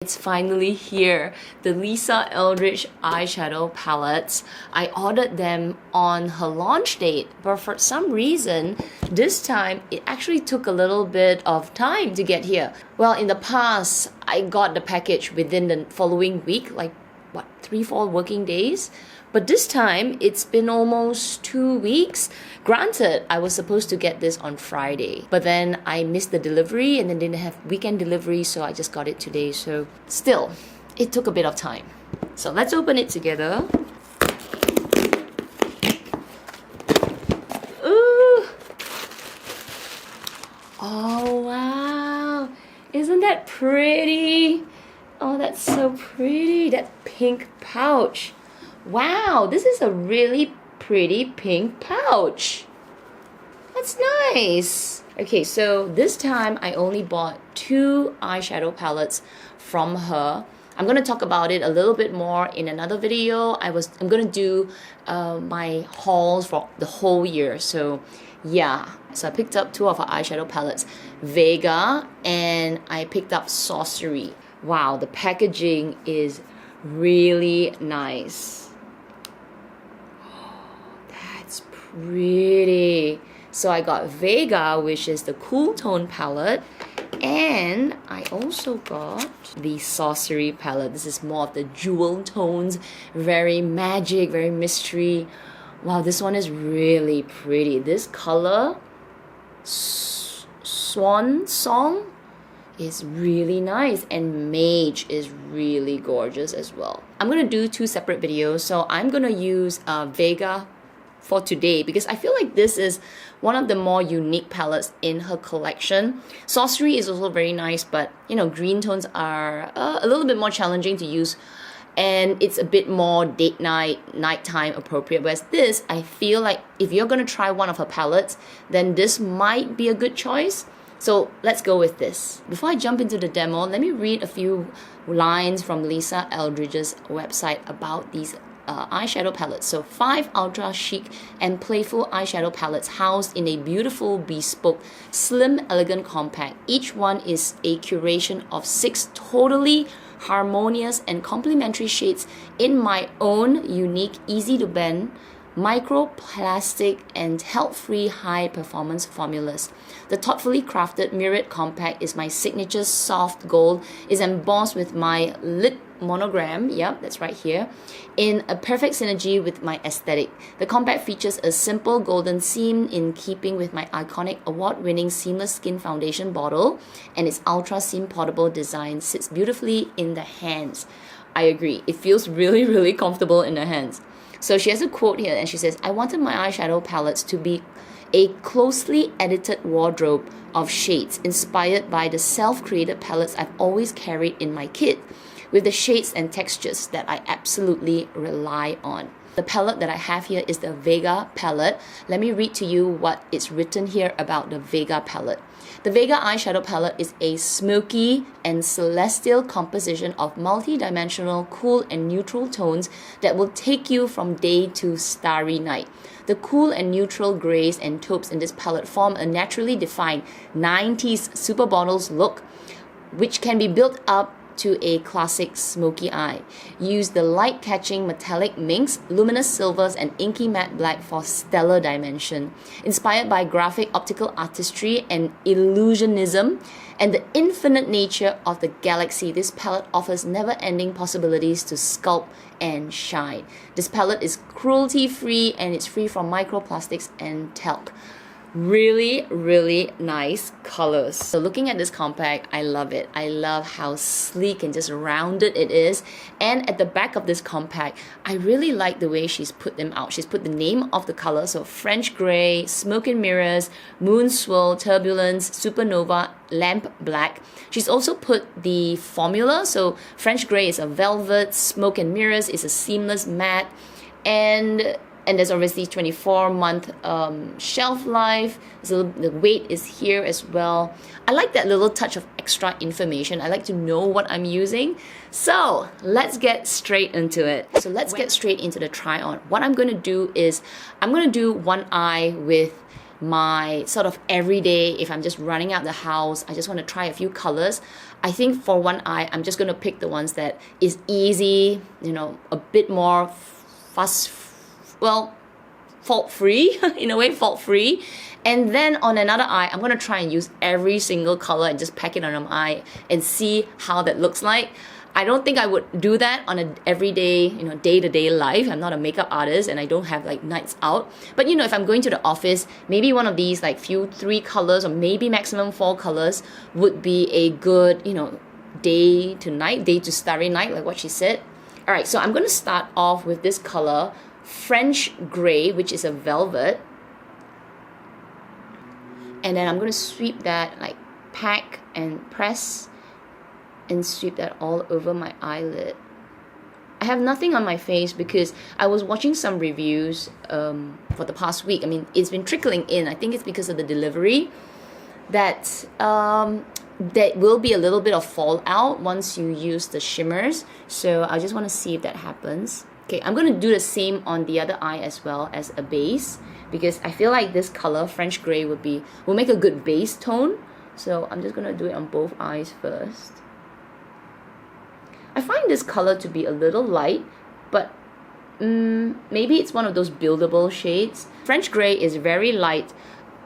It's finally here, the Lisa Eldridge eyeshadow palettes. I ordered them on her launch date, but for some reason, this time it actually took a little bit of time to get here. Well, in the past, I got the package within the following week, like what, 3-4 working days? But this time, it's been almost 2 weeks. Granted, I was supposed to get this on Friday, but then I missed the delivery and then didn't have weekend delivery, so I just got it today. So still, it took a bit of time. So let's open it together. Ooh! Oh, wow! Isn't that pretty? Oh, that's so pretty. That pink pouch. Wow, this is a really pretty pink pouch. That's nice. Okay, so this time I only bought 2 eyeshadow palettes from her. I'm going to talk about it a little bit more in another video. I'm going to do my hauls for the whole year. So yeah, so I picked up 2 of her eyeshadow palettes, Vega, and I picked up Sorcery. Wow, the packaging is really nice. That's pretty. So I got Vega, which is the cool tone palette, and I also got the Sorcery palette. This is more of the jewel tones, very magic, very mystery. Wow, this one is really pretty. This color, Swan Song, is really nice, and Mage is really gorgeous as well. I'm gonna do 2 separate videos, so I'm gonna use Vega for today because I feel like this is one of the more unique palettes in her collection. Sorcery is also very nice, but you know, green tones are a little bit more challenging to use, and it's a bit more date night, nighttime appropriate. Whereas this, I feel like if you're gonna try one of her palettes, then this might be a good choice. So let's go with this. Before I jump into the demo, let me read a few lines from Lisa Eldridge's website about these eyeshadow palettes. So 5 ultra chic and playful eyeshadow palettes housed in a beautiful, bespoke, slim, elegant compact. Each one is a curation of 6 totally harmonious and complementary shades in my own unique, easy to blend, microplastic and talc-free high-performance formulas. The thoughtfully crafted mirrored compact is my signature soft gold, is embossed with my lit monogram, yep, that's right here, in a perfect synergy with my aesthetic. The compact features a simple golden seam in keeping with my iconic award-winning seamless skin foundation bottle, and its ultra seam portable design sits beautifully in the hands. I agree, it feels really, really comfortable in the hands. So she has a quote here, and she says, "I wanted my eyeshadow palettes to be a closely edited wardrobe of shades inspired by the self-created palettes I've always carried in my kit, with the shades and textures that I absolutely rely on." The palette that I have here is the Vega palette. Let me read to you what is written here about the Vega palette. The Vega eyeshadow palette is a smoky and celestial composition of multi-dimensional, cool and neutral tones that will take you from day to starry night. The cool and neutral grays and taupes in this palette form a naturally defined 90s super bottles look, which can be built up to a classic smoky eye. Use the light-catching metallic minks, luminous silvers, and inky matte black for stellar dimension. Inspired by graphic optical artistry and illusionism and the infinite nature of the galaxy, this palette offers never-ending possibilities to sculpt and shine. This palette is cruelty-free and it's free from microplastics and talc. Really, really nice colors. So looking at this compact, I love it. I love how sleek and just rounded it is. And at the back of this compact, I really like the way she's put them out. She's put the name of the color, so French Gray, Smoke and Mirrors, Moon Swirl, Turbulence, Supernova, Lamp Black. She's also put the formula, so French Gray is a velvet, Smoke and Mirrors is a seamless matte, and there's obviously 24-month shelf life. So the weight is here as well. I like that little touch of extra information. I like to know what I'm using. So let's get straight into it. So let's get straight into the try on. What I'm going to do is I'm going to do one eye with my sort of everyday, if I'm just running out the house, I just want to try a few colors. I think for one eye, I'm just going to pick the ones that is easy, you know, a bit more fault-free, in a way, fault-free. And then on another eye, I'm going to try and use every single color and just pack it on an eye and see how that looks like. I don't think I would do that on an everyday, you know, day-to-day life. I'm not a makeup artist and I don't have like nights out. But you know, if I'm going to the office, maybe one of these like 3 colors or maybe maximum 4 colors would be a good, you know, day to starry night, like what she said. All right, so I'm going to start off with this color, French Gray, which is a velvet. And then I'm going to sweep that, like pack and press and sweep that all over my eyelid. I have nothing on my face because I was watching some reviews for the past week. I mean, it's been trickling in. I think it's because of the delivery that there will be a little bit of fallout once you use the shimmers. So I just want to see if that happens. Okay, I'm going to do the same on the other eye as well as a base because I feel like this color, French Gray, will make a good base tone. So I'm just going to do it on both eyes first. I find this color to be a little light, but maybe it's one of those buildable shades. French Gray is very light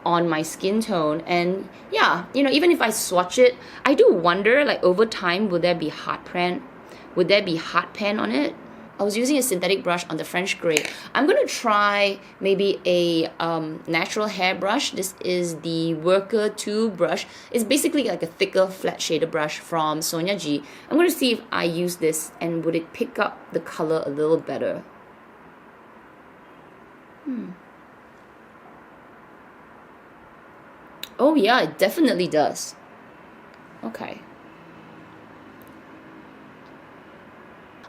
on my skin tone, and yeah, you know, even if I swatch it, I do wonder, like over time, would there be hard pan on it? I was using a synthetic brush on the French Gray. I'm going to try maybe a natural hair brush. This is the Worker 2 brush. It's basically like a thicker flat shader brush from Sonia G. I'm going to see if I use this and would it pick up the color a little better. Oh yeah, it definitely does. Okay.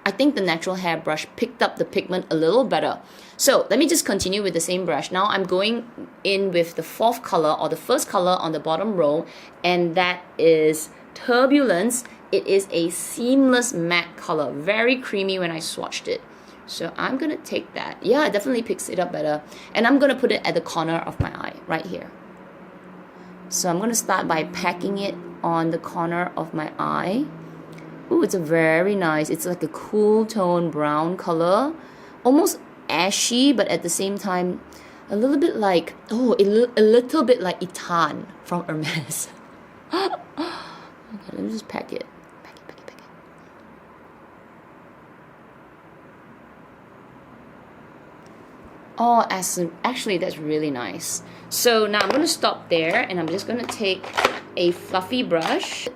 I think the natural hair brush picked up the pigment a little better. So let me just continue with the same brush. Now I'm going in with the 4th color or the first color on the bottom row, and that is Turbulence. It is a seamless matte color, very creamy when I swatched it. So I'm gonna take that. Yeah, it definitely picks it up better. And I'm gonna put it at the corner of my eye, right here. So I'm gonna start by packing it on the corner of my eye. Ooh, it's a very nice, it's like a cool tone brown color, almost ashy, but at the same time, a little bit like, a little bit like Itan from Hermes. Okay, let me just pack it. Pack it. Oh, actually, that's really nice. So now I'm going to stop there, and I'm just going to take a fluffy brush,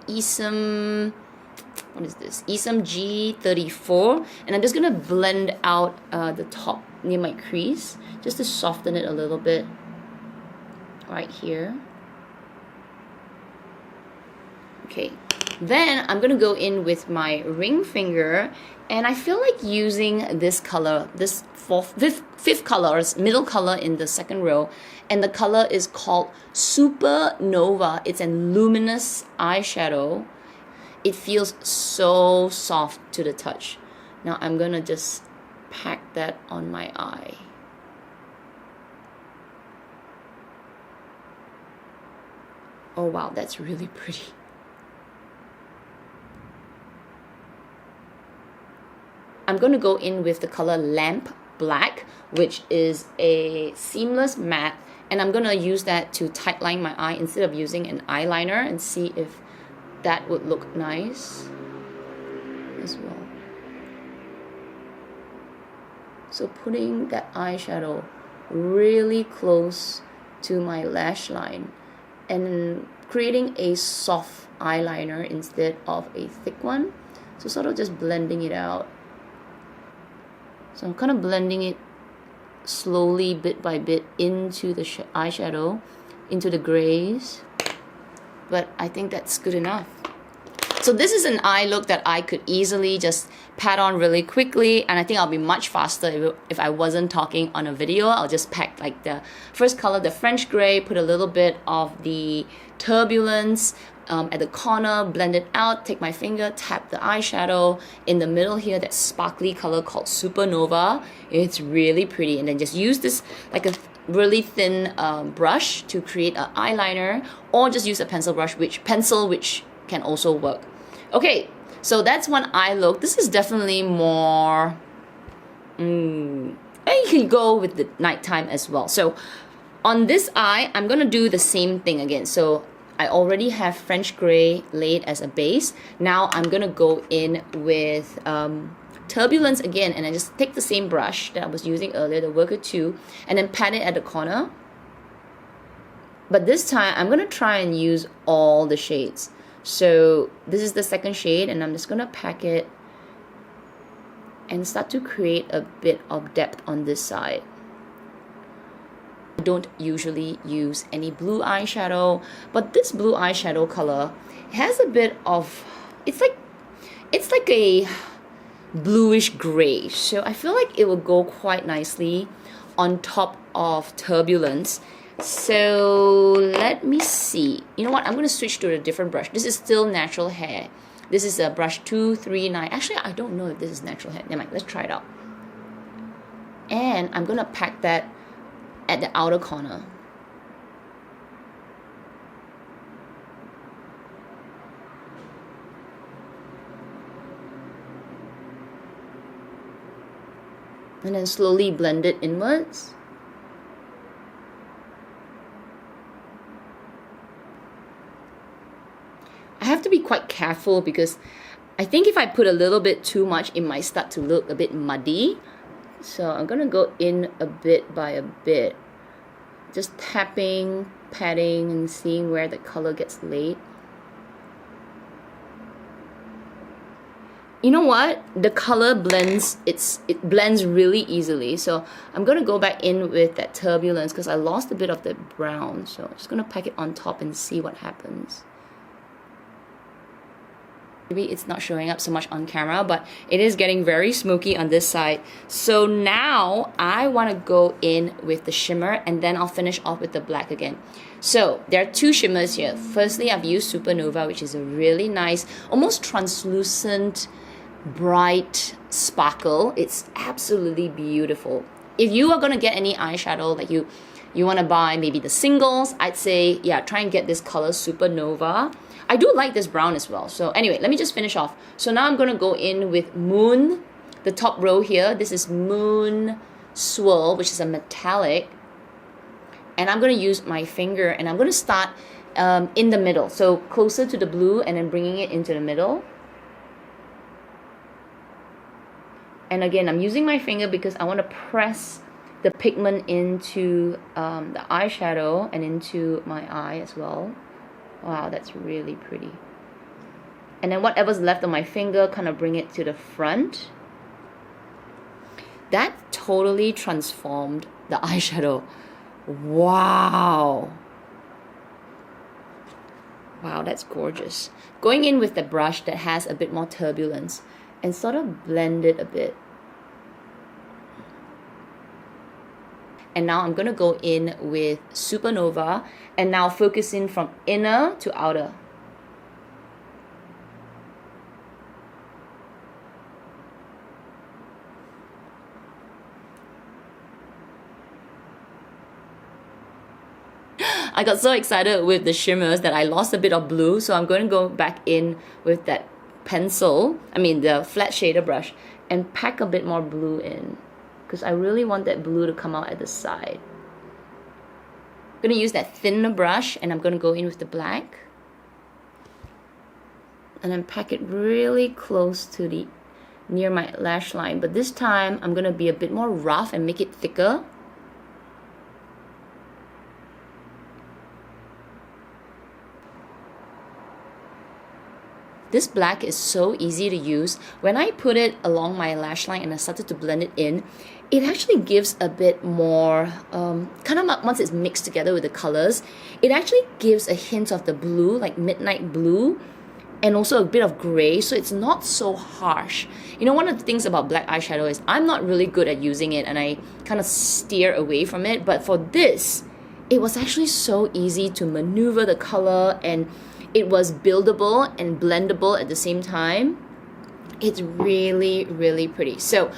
what is this? Esam G34, and I'm just gonna blend out the top near my crease just to soften it a little bit right here. Okay, then I'm gonna go in with my ring finger, and I feel like using this color, this fifth color, middle color in the second row, and the color is called Supernova. It's a luminous eyeshadow. It feels so soft to the touch. Now I'm gonna just pack that on my eye. Oh wow, that's really pretty. I'm gonna go in with the color Lamp Black, which is a seamless matte, and I'm gonna use that to tightline my eye instead of using an eyeliner and see if that would look nice as well. So putting that eyeshadow really close to my lash line and creating a soft eyeliner instead of a thick one. So sort of just blending it out. So I'm kind of blending it slowly, bit by bit, into the eyeshadow, into the grays. But I think that's good enough. So this is an eye look that I could easily just pat on really quickly, and I think I'll be much faster if I wasn't talking on a video. I'll just pack like the first color, the French Gray, put a little bit of the Turbulence at the corner, blend it out, take my finger, tap the eyeshadow in the middle here, that sparkly color called Supernova. It's really pretty, and then just use this like a really thin brush to create an eyeliner, or just use a pencil brush, which can also work. Okay, so that's one eye look. This is definitely more, and you can go with the nighttime as well. So on this eye, I'm gonna do the same thing again. So I already have French Gray laid as a base. Now I'm gonna go in with Turbulence again, and I just take the same brush that I was using earlier, the Worker 2, and then pat it at the corner. But this time, I'm gonna try and use all the shades. So this is the second shade, and I'm just gonna pack it and start to create a bit of depth on this side. I don't usually use any blue eyeshadow, but this blue eyeshadow color has a bit of, it's like a bluish gray, so I feel like it will go quite nicely on top of Turbulence. So let me see. You know what? I'm going to switch to a different brush. This is still natural hair. This is a brush 239. Actually, I don't know if this is natural hair. Never mind. Let's try it out. And I'm going to pack that at the outer corner. And then slowly blend it inwards. I have to be quite careful because I think if I put a little bit too much, it might start to look a bit muddy. So I'm gonna go in a bit by a bit, just tapping, patting, and seeing where the color gets laid. You know what? The color blends, it blends really easily. So I'm gonna go back in with that Turbulence because I lost a bit of the brown. So I'm just gonna pack it on top and see what happens. Maybe it's not showing up so much on camera, but it is getting very smoky on this side. So now I want to go in with the shimmer, and then I'll finish off with the black again. So there are two shimmers here. Firstly, I've used Supernova, which is a really nice, almost translucent, bright sparkle. It's absolutely beautiful. If you are going to get any eyeshadow, like you want to buy maybe the singles, I'd say, yeah, try and get this color Supernova. I do like this brown as well. So anyway, let me just finish off. So now I'm going to go in with Moon, the top row here. This is Moon Swirl, which is a metallic. And I'm going to use my finger, and I'm going to start in the middle. So closer to the blue, and then bringing it into the middle. And again, I'm using my finger because I want to press the pigment into the eyeshadow and into my eye as well. Wow, that's really pretty. And then whatever's left on my finger, kind of bring it to the front. That totally transformed the eyeshadow. Wow. Wow, that's gorgeous. Going in with the brush that has a bit more turbulence and sort of blend it a bit. And now I'm going to go in with Supernova, and now focus in from inner to outer. I got so excited with the shimmers that I lost a bit of blue, so I'm going to go back in with that the flat shader brush, and pack a bit more blue in, because I really want that blue to come out at the side. I'm going to use that thinner brush, and I'm going to go in with the black. And then pack it really close to near my lash line. But this time, I'm going to be a bit more rough and make it thicker. This black is so easy to use. When I put it along my lash line and I started to blend it in, it actually gives a bit more, once it's mixed together with the colors, it actually gives a hint of the blue, like midnight blue, and also a bit of gray, so it's not so harsh. You know, one of the things about black eyeshadow is I'm not really good at using it, and I kind of steer away from it, but for this, it was actually so easy to maneuver the color, and it was buildable and blendable at the same time. It's really, really pretty. So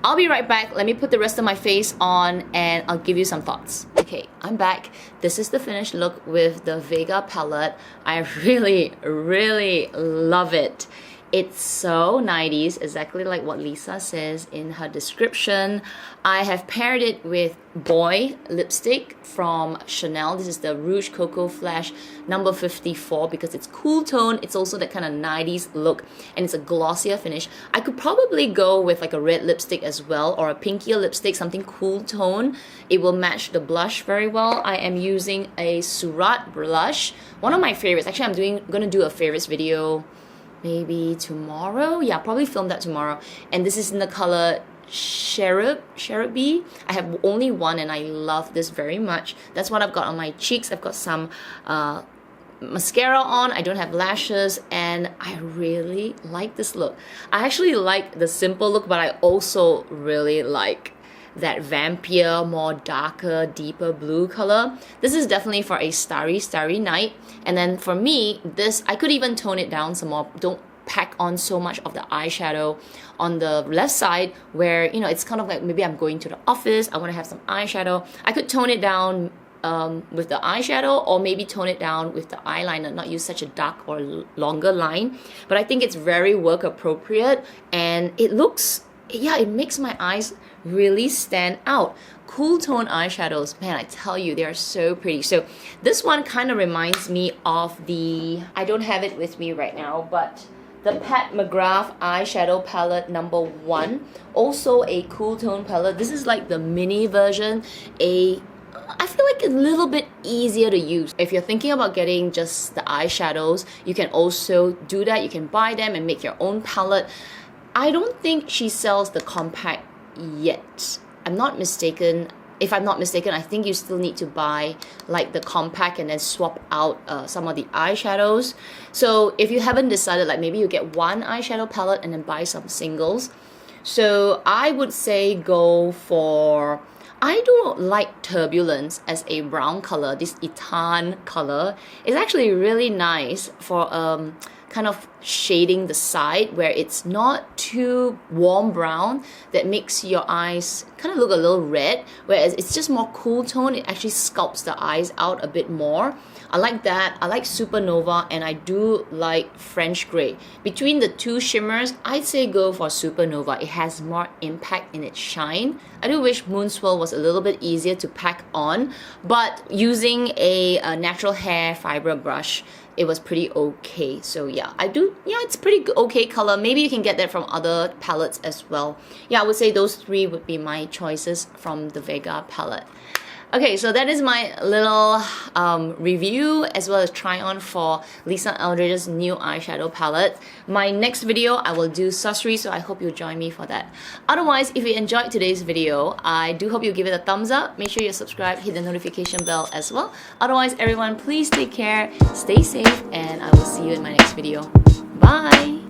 I'll be right back. Let me put the rest of my face on and I'll give you some thoughts. Okay, I'm back. This is the finished look with the Vega palette. I really, really love it. It's so 90s, exactly like what Lisa says in her description. I have paired it with Boy lipstick from Chanel. This is the Rouge Coco Flash number 54 because it's cool tone. It's also that kind of 90s look and it's a glossier finish. I could probably go with like a red lipstick as well or a pinkier lipstick, something cool tone. It will match the blush very well. I am using a Surat blush, one of my favorites. Actually, I'm gonna do a favorites video maybe tomorrow. Yeah, probably film that tomorrow. And this is in the color Cherub. I have only one and I love this very much. That's what I've got on my cheeks. I've got some mascara on. I don't have lashes and I really like this look. I actually like the simple look, but I also really like that vampire, more darker, deeper blue color. This is definitely for a starry night. And then for me, this, I could even tone it down some more. Don't pack on so much of the eyeshadow on the left side where, you know, it's kind of like maybe I'm going to the office, I want to have some eyeshadow. I could tone it down with the eyeshadow or maybe tone it down with the eyeliner, not use such a dark or longer line. But I think it's very work appropriate and it looks, yeah, it makes my eyes really stand out. Cool tone eyeshadows, man, I tell you, they are so pretty. So this one kind of reminds me of the, I don't have it with me right now, but the Pat McGrath eyeshadow palette number 1. Also a cool tone palette. This is like the mini version. I feel like a little bit easier to use. If you're thinking about getting just the eyeshadows, you can also do that. You can buy them and make your own palette. I don't think she sells the compact yet. I'm not mistaken. If I'm not mistaken, I think you still need to buy like the compact and then swap out some of the eyeshadows. So if you haven't decided, like maybe you get one eyeshadow palette and then buy some singles. So I would say go for, I do like Turbulence as a brown color. This Etan color is actually really nice for kind of shading the side where it's not too warm brown that makes your eyes kind of look a little red, whereas it's just more cool tone. It actually sculpts the eyes out a bit more. I like that. I like Supernova and I do like French Grey. Between the two shimmers, I'd say go for Supernova. It has more impact in its shine. I do wish Moonswirl was a little bit easier to pack on, but using a natural hair fiber brush, it was pretty okay. So yeah, it's pretty okay color. Maybe you can get that from other palettes as well. Yeah, I would say those 3 would be my choices from the Vega palette. Okay, so that is my little review as well as try on for Lisa Eldridge's new eyeshadow palette. My next video, I will do Sussery, so I hope you'll join me for that. Otherwise, if you enjoyed today's video, I do hope you give it a thumbs up. Make sure you subscribe, hit the notification bell as well. Otherwise, everyone, please take care, stay safe, and I will see you in my next video. Bye!